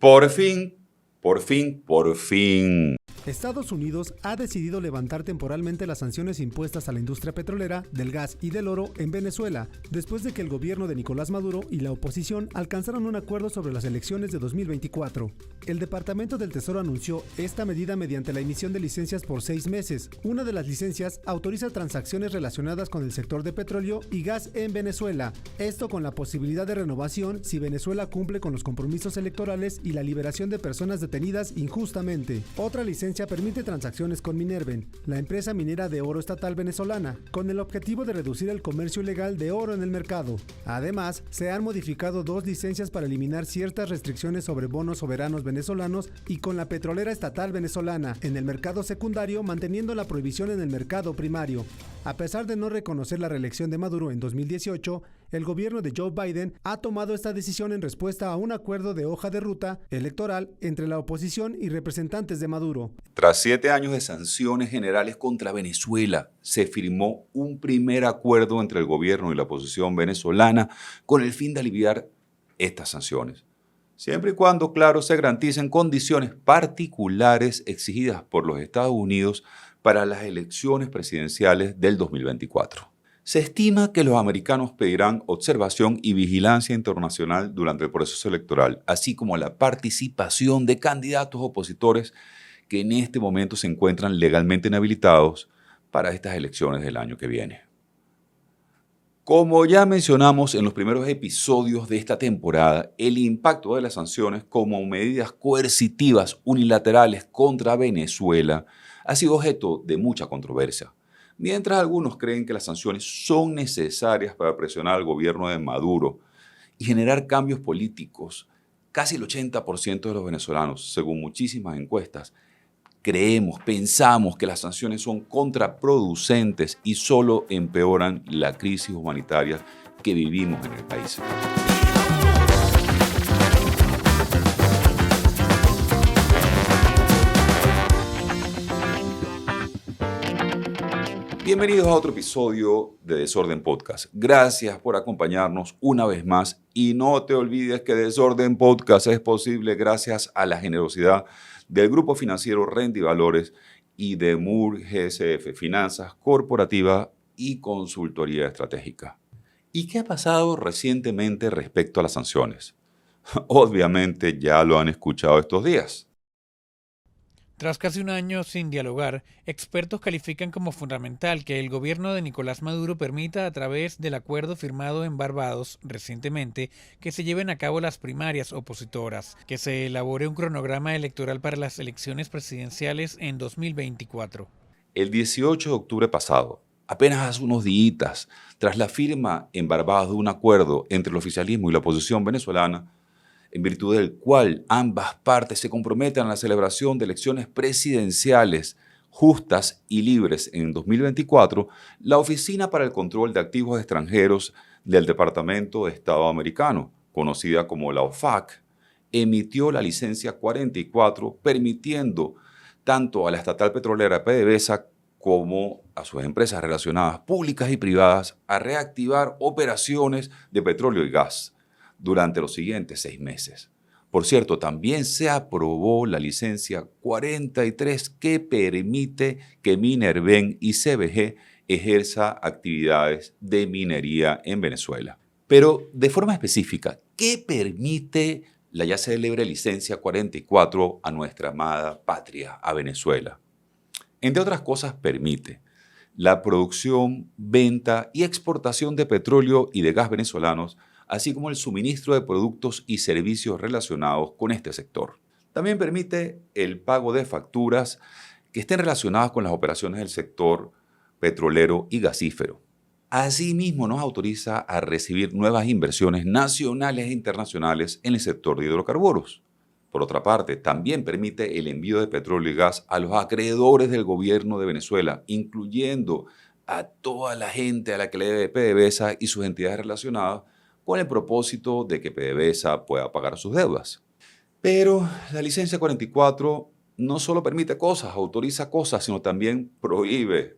Por fin, por fin. Estados Unidos ha decidido levantar temporalmente las sanciones impuestas a la industria petrolera, del gas y del oro en Venezuela, después de que el gobierno de Nicolás Maduro y la oposición alcanzaron un acuerdo sobre las elecciones de 2024. El Departamento del Tesoro anunció esta medida mediante la emisión de licencias por 6 meses. Una de las licencias autoriza transacciones relacionadas con el sector de petróleo y gas en Venezuela, esto con la posibilidad de renovación si Venezuela cumple con los compromisos electorales y la liberación de personas detenidas injustamente. Otra licencia permite transacciones con Minerven, la empresa minera de oro estatal venezolana, con el objetivo de reducir el comercio ilegal de oro en el mercado. Además, se han modificado 2 licencias para eliminar ciertas restricciones sobre bonos soberanos venezolanos y con la petrolera estatal venezolana en el mercado secundario, manteniendo la prohibición en el mercado primario. A pesar de no reconocer la reelección de Maduro en 2018, el gobierno de Joe Biden ha tomado esta decisión en respuesta a un acuerdo de hoja de ruta electoral entre la oposición y representantes de Maduro. Tras 7 años de sanciones generales contra Venezuela, se firmó un primer acuerdo entre el gobierno y la oposición venezolana con el fin de aliviar estas sanciones, siempre y cuando, claro, se garanticen condiciones particulares exigidas por los Estados Unidos para las elecciones presidenciales del 2024. Se estima que los americanos pedirán observación y vigilancia internacional durante el proceso electoral, así como la participación de candidatos opositores que en este momento se encuentran legalmente inhabilitados para estas elecciones del año que viene. Como ya mencionamos en los primeros episodios de esta temporada, el impacto de las sanciones como medidas coercitivas unilaterales contra Venezuela ha sido objeto de mucha controversia. Mientras algunos creen que las sanciones son necesarias para presionar al gobierno de Maduro y generar cambios políticos, casi el 80% de los venezolanos, según muchísimas encuestas, pensamos que las sanciones son contraproducentes y solo empeoran la crisis humanitaria que vivimos en el país. Bienvenidos a otro episodio de Desorden Podcast. Gracias por acompañarnos una vez más y no te olvides que Desorden Podcast es posible gracias a la generosidad del Grupo Financiero Renta y Valores y de Moore GSF, Finanzas Corporativa y Consultoría Estratégica. ¿Y qué ha pasado recientemente respecto a las sanciones? Obviamente ya lo han escuchado estos días. Tras casi un año sin dialogar, expertos califican como fundamental que el gobierno de Nicolás Maduro permita, a través del acuerdo firmado en Barbados recientemente, que se lleven a cabo las primarias opositoras, que se elabore un cronograma electoral para las elecciones presidenciales en 2024. El 18 de octubre pasado, apenas hace unos días, tras la firma en Barbados de un acuerdo entre el oficialismo y la oposición venezolana, en virtud del cual ambas partes se comprometen a la celebración de elecciones presidenciales justas y libres en 2024, la Oficina para el Control de Activos Extranjeros del Departamento de Estado americano, conocida como la OFAC, emitió la licencia 44, permitiendo tanto a la estatal petrolera PDVSA como a sus empresas relacionadas públicas y privadas a reactivar operaciones de petróleo y gas durante los siguientes 6 meses. Por cierto, también se aprobó la licencia 43 que permite que Minerven y CBG ejerza actividades de minería en Venezuela. Pero de forma específica, ¿qué permite la ya célebre licencia 44 a nuestra amada patria, a Venezuela? Entre otras cosas, permite la producción, venta y exportación de petróleo y de gas venezolanos, así como el suministro de productos y servicios relacionados con este sector. También permite el pago de facturas que estén relacionadas con las operaciones del sector petrolero y gasífero. Asimismo, nos autoriza a recibir nuevas inversiones nacionales e internacionales en el sector de hidrocarburos. Por otra parte, también permite el envío de petróleo y gas a los acreedores del gobierno de Venezuela, incluyendo a toda la gente a la que le debe PDVSA y sus entidades relacionadas, con el propósito de que PDVSA pueda pagar sus deudas. Pero la licencia 44 no solo permite cosas, autoriza cosas, sino también prohíbe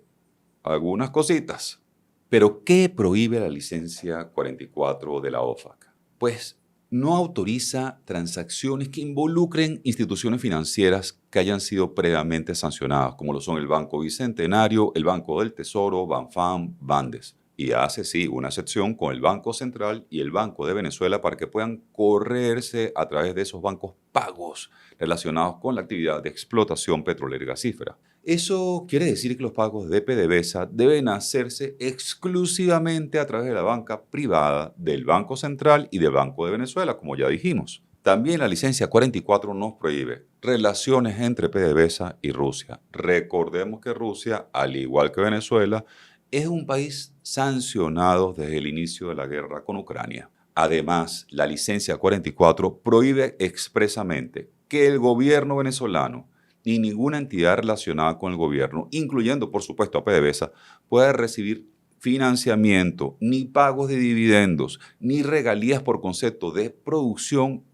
algunas cositas. ¿Pero qué prohíbe la licencia 44 de la OFAC? Pues no autoriza transacciones que involucren instituciones financieras que hayan sido previamente sancionadas, como lo son el Banco Bicentenario, el Banco del Tesoro, Banfam, Bandes. Y hace, sí, una excepción con el Banco Central y el Banco de Venezuela para que puedan correrse a través de esos bancos pagos relacionados con la actividad de explotación petrolera y gasífera. Eso quiere decir que los pagos de PDVSA deben hacerse exclusivamente a través de la banca privada del Banco Central y del Banco de Venezuela, como ya dijimos. También la licencia 44 nos prohíbe relaciones entre PDVSA y Rusia. Recordemos que Rusia, al igual que Venezuela, es un país sancionado desde el inicio de la guerra con Ucrania. Además, la licencia 44 prohíbe expresamente que el gobierno venezolano ni ninguna entidad relacionada con el gobierno, incluyendo por supuesto a PDVSA, pueda recibir financiamiento, ni pagos de dividendos, ni regalías por concepto de producción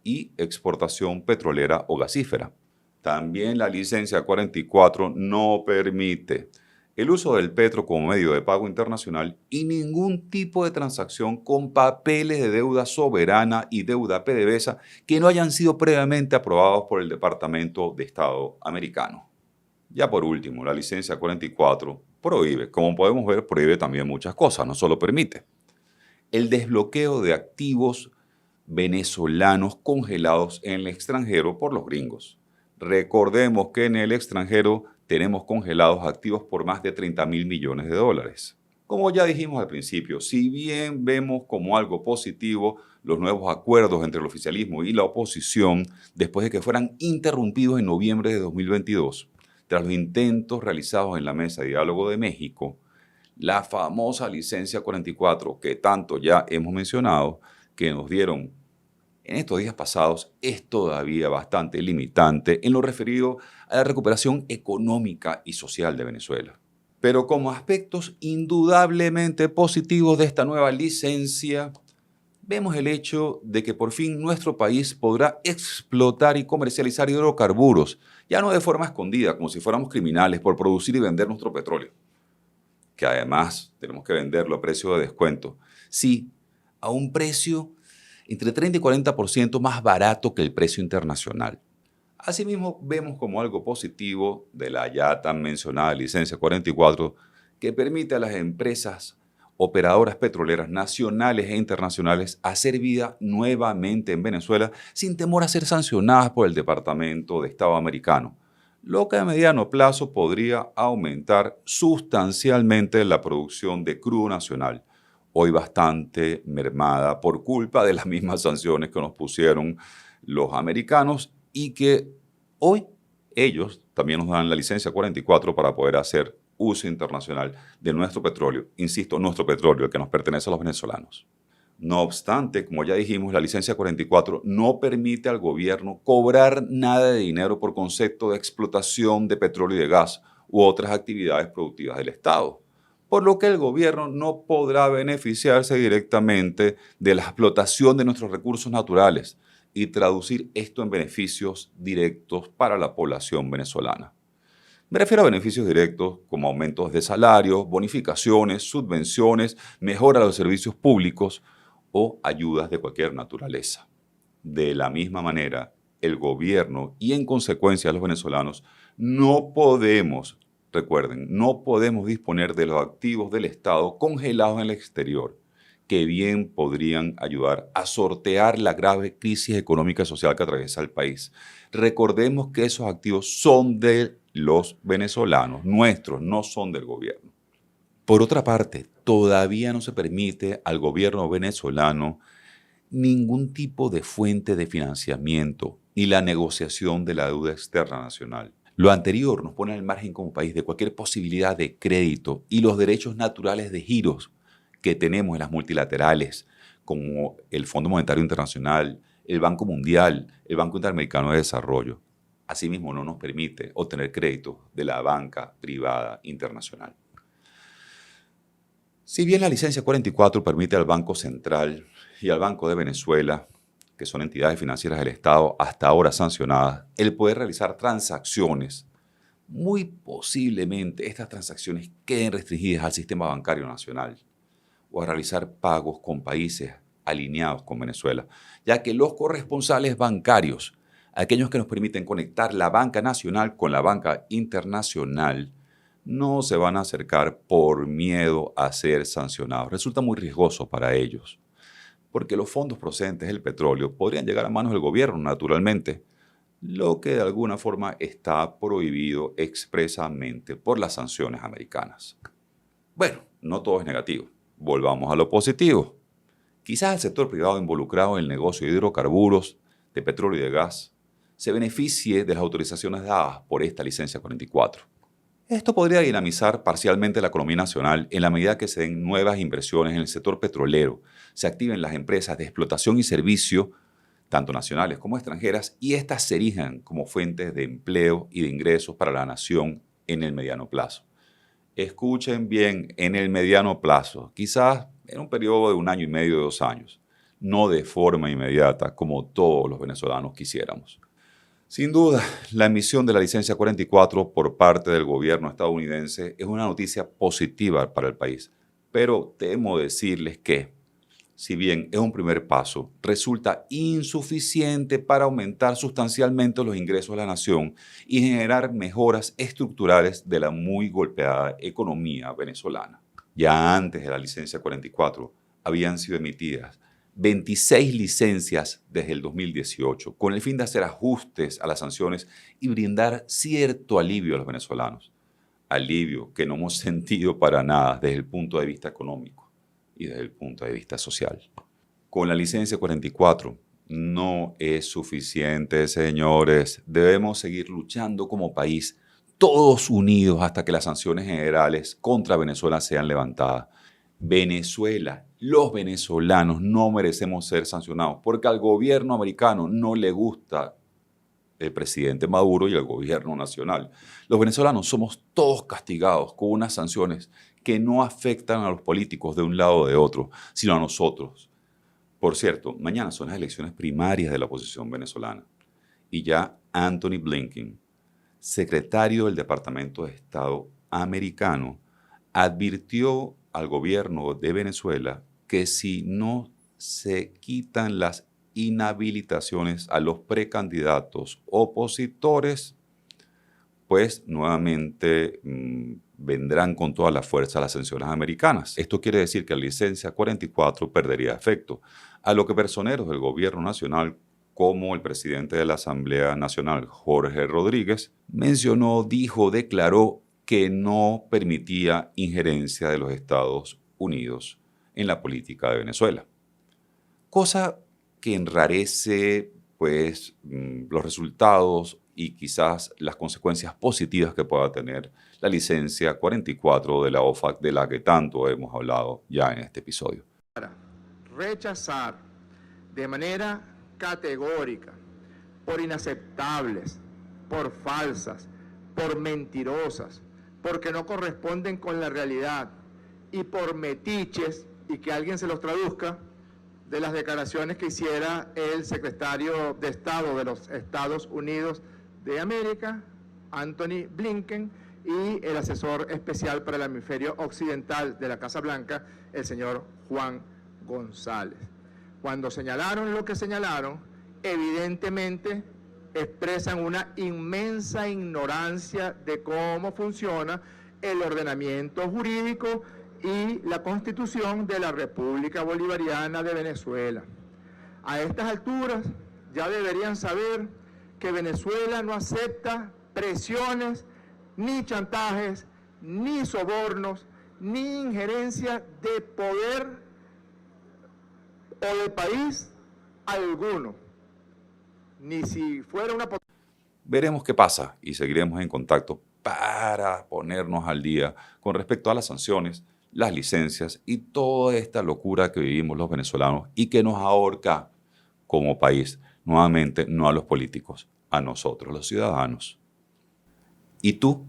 y exportación petrolera o gasífera. También la licencia 44 no permite el uso del petro como medio de pago internacional y ningún tipo de transacción con papeles de deuda soberana y deuda PDVSA que no hayan sido previamente aprobados por el Departamento de Estado americano. Ya por último, la licencia 44 prohíbe, como podemos ver, prohíbe también muchas cosas, no solo permite el desbloqueo de activos venezolanos congelados en el extranjero por los gringos. Recordemos que en el extranjero tenemos congelados activos por más de 30.000 millones de dólares. Como ya dijimos al principio, si bien vemos como algo positivo los nuevos acuerdos entre el oficialismo y la oposición después de que fueran interrumpidos en noviembre de 2022, tras los intentos realizados en la Mesa de Diálogo de México, la famosa licencia 44 que tanto ya hemos mencionado, que nos dieron en estos días pasados, es todavía bastante limitante en lo referido a la recuperación económica y social de Venezuela. Pero como aspectos indudablemente positivos de esta nueva licencia, vemos el hecho de que por fin nuestro país podrá explotar y comercializar hidrocarburos, ya no de forma escondida, como si fuéramos criminales por producir y vender nuestro petróleo, que además tenemos que venderlo a precio de descuento. Sí, a un precio entre 30 y 40% más barato que el precio internacional. Asimismo, vemos como algo positivo de la ya tan mencionada licencia 44 que permite a las empresas operadoras petroleras nacionales e internacionales hacer vida nuevamente en Venezuela sin temor a ser sancionadas por el Departamento de Estado americano, lo que a mediano plazo podría aumentar sustancialmente la producción de crudo nacional, hoy bastante mermada por culpa de las mismas sanciones que nos pusieron los americanos y que hoy ellos también nos dan la licencia 44 para poder hacer uso internacional de nuestro petróleo, insisto, nuestro petróleo que nos pertenece a los venezolanos. No obstante, como ya dijimos, la licencia 44 no permite al gobierno cobrar nada de dinero por concepto de explotación de petróleo y de gas u otras actividades productivas del Estado, por lo que el gobierno no podrá beneficiarse directamente de la explotación de nuestros recursos naturales y traducir esto en beneficios directos para la población venezolana. Me refiero a beneficios directos como aumentos de salarios, bonificaciones, subvenciones, mejora de los servicios públicos o ayudas de cualquier naturaleza. De la misma manera, el gobierno y en consecuencia los venezolanos no podemos, recuerden, no podemos disponer de los activos del Estado congelados en el exterior, que bien podrían ayudar a sortear la grave crisis económica y social que atraviesa el país. Recordemos que esos activos son de los venezolanos, nuestros, no son del gobierno. Por otra parte, todavía no se permite al gobierno venezolano ningún tipo de fuente de financiamiento ni la negociación de la deuda externa nacional. Lo anterior nos pone al margen como país de cualquier posibilidad de crédito y los derechos naturales de giros que tenemos en las multilaterales, como el Fondo Monetario Internacional, el Banco Mundial, el Banco Interamericano de Desarrollo. Asimismo, no nos permite obtener créditos de la banca privada internacional. Si bien la licencia 44 permite al Banco Central y al Banco de Venezuela, que son entidades financieras del Estado hasta ahora sancionadas, el poder realizar transacciones, muy posiblemente estas transacciones queden restringidas al sistema bancario nacional o a realizar pagos con países alineados con Venezuela, ya que los corresponsales bancarios, aquellos que nos permiten conectar la banca nacional con la banca internacional, no se van a acercar por miedo a ser sancionados. Resulta muy riesgoso para ellos, porque los fondos procedentes del petróleo podrían llegar a manos del gobierno, naturalmente, lo que de alguna forma está prohibido expresamente por las sanciones americanas. Bueno, no todo es negativo. Volvamos a lo positivo. Quizás el sector privado involucrado en el negocio de hidrocarburos, de petróleo y de gas, se beneficie de las autorizaciones dadas por esta licencia 44. Esto podría dinamizar parcialmente la economía nacional en la medida que se den nuevas inversiones en el sector petrolero, se activen las empresas de explotación y servicio, tanto nacionales como extranjeras, y estas se erijan como fuentes de empleo y de ingresos para la nación en el mediano plazo. Escuchen bien, en el mediano plazo, quizás en un periodo de 1 año y medio, 2 años, no de forma inmediata como todos los venezolanos quisiéramos. Sin duda, la emisión de la licencia 44 por parte del gobierno estadounidense es una noticia positiva para el país, pero temo decirles que, si bien es un primer paso, resulta insuficiente para aumentar sustancialmente los ingresos de la nación y generar mejoras estructurales de la muy golpeada economía venezolana. Ya antes de la licencia 44 habían sido emitidas 26 licencias desde el 2018, con el fin de hacer ajustes a las sanciones y brindar cierto alivio a los venezolanos. Alivio que no hemos sentido para nada desde el punto de vista económico y desde el punto de vista social. Con la licencia 44 no es suficiente, señores. Debemos seguir luchando como país, todos unidos hasta que las sanciones generales contra Venezuela sean levantadas. Venezuela, los venezolanos no merecemos ser sancionados porque al gobierno americano no le gusta el presidente Maduro y el gobierno nacional. Los venezolanos somos todos castigados con unas sanciones que no afectan a los políticos de un lado o de otro, sino a nosotros. Por cierto, mañana son las elecciones primarias de la oposición venezolana y ya Antony Blinken, secretario del Departamento de Estado americano, advirtió al gobierno de Venezuela que si no se quitan las inhabilitaciones a los precandidatos opositores, pues nuevamente vendrán con toda la fuerza las sanciones americanas. Esto quiere decir que la licencia 44 perdería efecto, a lo que personeros del gobierno nacional, como el presidente de la Asamblea Nacional, Jorge Rodríguez, declaró que no permitía injerencia de los Estados Unidos en la política de Venezuela. Cosa que enrarece pues, los resultados y quizás las consecuencias positivas que pueda tener la licencia 44 de la OFAC, de la que tanto hemos hablado ya en este episodio. Rechazar de manera categórica, por inaceptables, por falsas, por mentirosas, porque no corresponden con la realidad y por metiches, y que alguien se los traduzca, de las declaraciones que hiciera el secretario de Estado de los Estados Unidos de América, Antony Blinken, y el asesor especial para el hemisferio occidental de la Casa Blanca, el señor Juan González. Cuando señalaron lo que señalaron, evidentemente expresan una inmensa ignorancia de cómo funciona el ordenamiento jurídico y la Constitución de la República Bolivariana de Venezuela. A estas alturas ya deberían saber que Venezuela no acepta presiones, ni chantajes, ni sobornos, ni injerencia de poder o de país alguno. Ni si fuera una... Veremos qué pasa y seguiremos en contacto para ponernos al día con respecto a las sanciones, las licencias y toda esta locura que vivimos los venezolanos y que nos ahorca como país. Nuevamente, no a los políticos, a nosotros, los ciudadanos. ¿Y tú?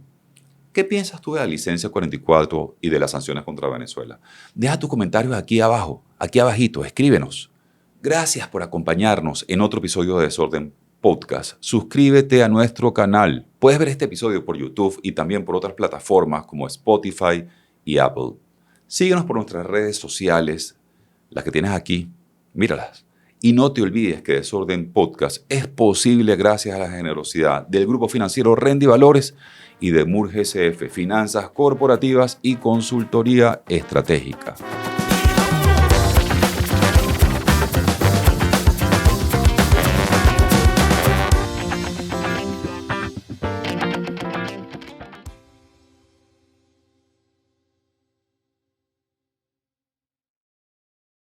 ¿Qué piensas tú de la licencia 44 y de las sanciones contra Venezuela? Deja tus comentarios aquí abajo, aquí abajito, escríbenos. Gracias por acompañarnos en otro episodio de Desorden Podcast. Suscríbete a nuestro canal. Puedes ver este episodio por YouTube y también por otras plataformas como Spotify y Apple. Síguenos por nuestras redes sociales, las que tienes aquí, Míralas. Y no te olvides que Desorden Podcast es posible gracias a la generosidad del Grupo Financiero Rendi Valores y de Mur GCF, Finanzas Corporativas y Consultoría Estratégica.